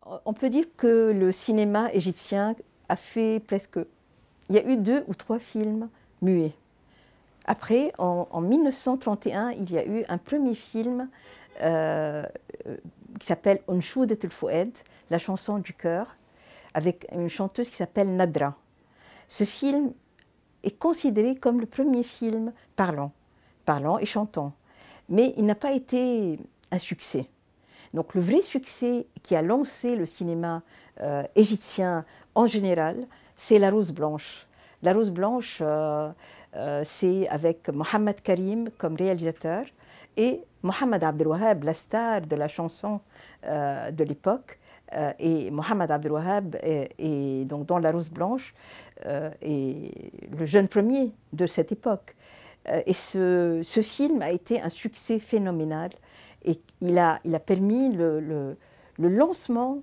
On peut dire que le cinéma égyptien a fait presque... Il y a eu 2 ou 3 films muets. Après, en 1931, il y a eu un premier film qui s'appelle Unshoudat al-Fouad, la chanson du cœur, avec une chanteuse qui s'appelle Nadra. Ce film est considéré comme le premier film parlant et chantant, mais il n'a pas été un succès. Donc le vrai succès qui a lancé le cinéma égyptien en général, c'est La Rose Blanche. La Rose Blanche, c'est avec Mohamed Karim comme réalisateur et Mohamed Abdelwahab, la star de la chanson de l'époque. Et Mohamed Abdelwahab est donc dans La Rose Blanche est le jeune premier de cette époque. Et ce film a été un succès phénoménal et il a permis le lancement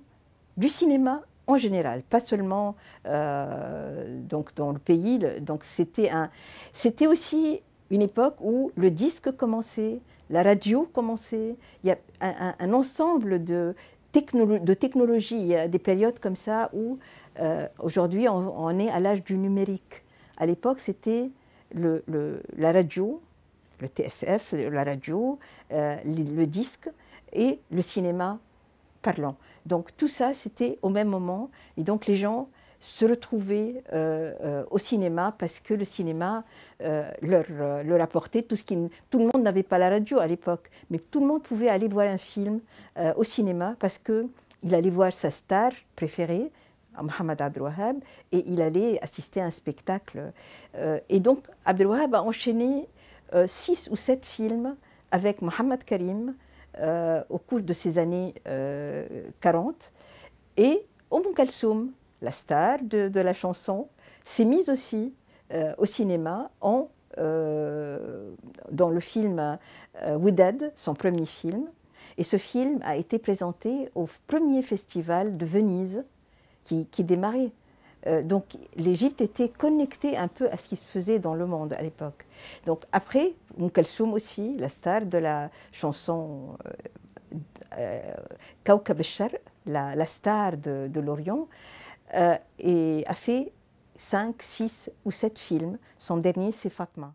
du cinéma en général, pas seulement donc dans le pays. Donc c'était aussi une époque où le disque commençait, la radio commençait. Il y a un ensemble de technologies. Il y a des périodes comme ça où aujourd'hui on est à l'âge du numérique. À l'époque, c'était la radio, le TSF, la radio, le disque et le cinéma parlant. Donc tout ça, c'était au même moment. Et donc les gens se retrouvaient au cinéma parce que le cinéma leur apportait tout ce qui... Tout le monde n'avait pas la radio à l'époque, mais tout le monde pouvait aller voir un film au cinéma parce qu'il allait voir sa star préférée, Mohamed Abdelwahab, et il allait assister à un spectacle. Et donc Abdelwahab a enchaîné 6 ou 7 films avec Mohamed Karim au cours de ces années 40. Et Kalsoum, la star de la chanson, s'est mise aussi au cinéma dans le film Widad, son premier film. Et ce film a été présenté au premier festival de Venise qui démarrait. Donc l'Égypte était connectée un peu à ce qui se faisait dans le monde à l'époque. Donc après, Kalsoum aussi, la star de la chanson Kawkab al-Sharq, la star de l'Orient, et a fait 5, 6 ou 7 films. Son dernier, c'est Fatma.